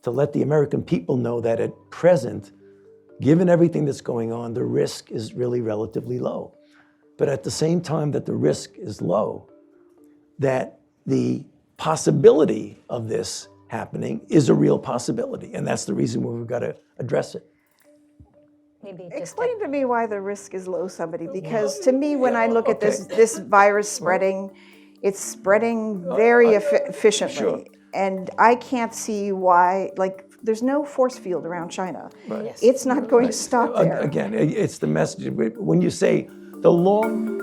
to let the American people know that at present, given everything that's going on, the risk is really relatively low. But at the same time that the risk is low, that the possibility of this happening is a real possibility. And that's the reason why we've got to address it. Explain to me why the risk is low, somebody, because to me, when I look at this virus spreading, it's spreading very efficiently. Sure. And I can't see why, like, there's no force field around China. Right. Yes. It's not going to stop there. Again, it's the message. When you say the long...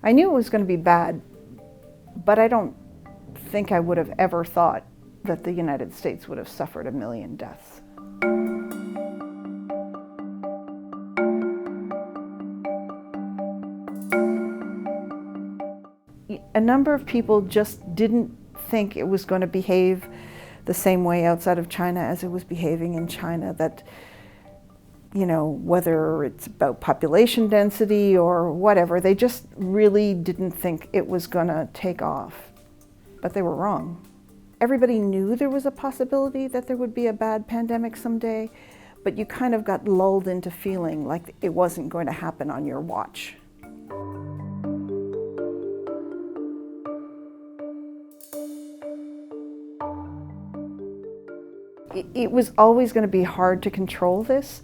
I knew it was going to be bad, but I don't think I would have ever thought that the United States would have suffered 1 million deaths. A number of people just didn't think it was going to behave the same way outside of China as it was behaving in China, that, you know, whether it's about population density or whatever, they just really didn't think it was going to take off. But they were wrong. Everybody knew there was a possibility that there would be a bad pandemic someday, but you kind of got lulled into feeling like it wasn't going to happen on your watch. It was always going to be hard to control this,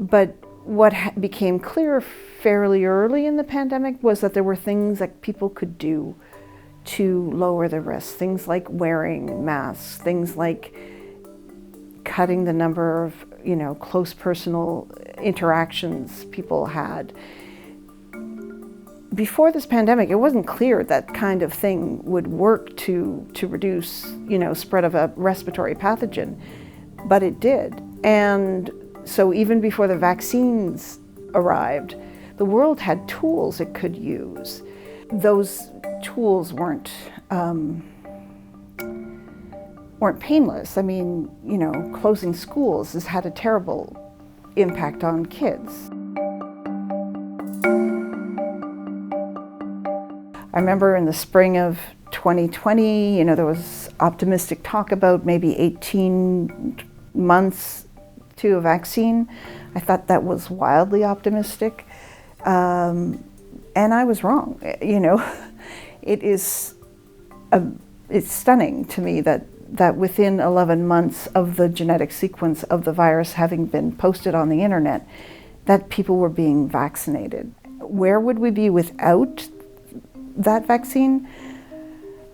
but what became clear fairly early in the pandemic was that there were things that people could do to lower the risk. Things like wearing masks, things like cutting the number of, you know, close personal interactions people had. Before this pandemic, it wasn't clear that kind of thing would work to reduce, you know, spread of a respiratory pathogen, but it did. And so even before the vaccines arrived, the world had tools it could use. Those tools weren't painless. I mean, you know, closing schools has had a terrible impact on kids. I remember in the spring of 2020, you know, there was optimistic talk about maybe 18 months to a vaccine. I thought that was wildly optimistic. And I was wrong. You know, it's stunning to me that within 11 months of the genetic sequence of the virus having been posted on the internet, that people were being vaccinated. Where would we be without that vaccine?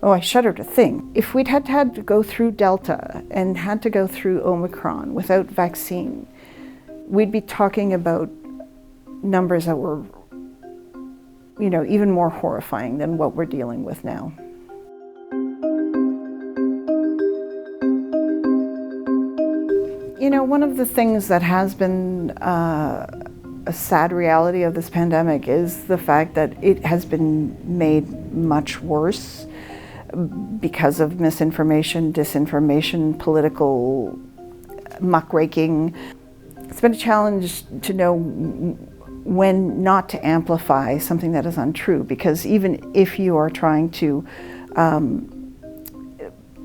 Oh, I shudder to think. If we'd had to go through Delta and had to go through Omicron without vaccine, we'd be talking about numbers that were, you know, even more horrifying than what we're dealing with now. You know, one of the things that has been a sad reality of this pandemic is the fact that it has been made much worse because of misinformation, disinformation, political muckraking. It's been a challenge to know when not to amplify something that is untrue, because even if you are trying to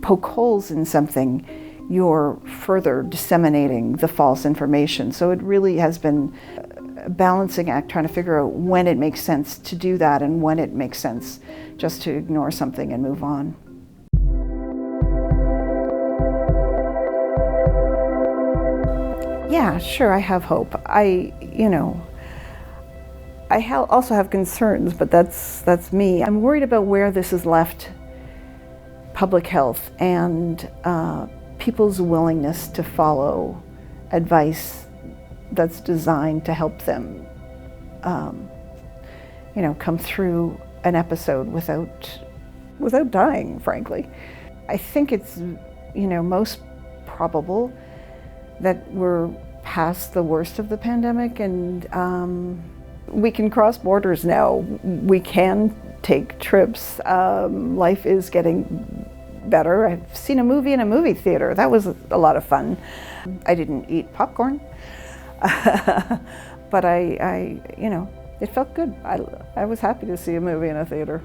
poke holes in something, you're further disseminating the false information. So it really has been a balancing act, trying to figure out when it makes sense to do that and when it makes sense just to ignore something and move on. Yeah, sure, I have hope. Also have concerns, but that's me. I'm worried about where this has left public health and people's willingness to follow advice that's designed to help them, come through an episode without dying, frankly. I think it's, most probable that we're past the worst of the pandemic, and we can cross borders now. We can take trips. Life is getting better. I've seen a movie in a movie theater. That was a lot of fun. I didn't eat popcorn, but I It felt good. I was happy to see a movie in a theater.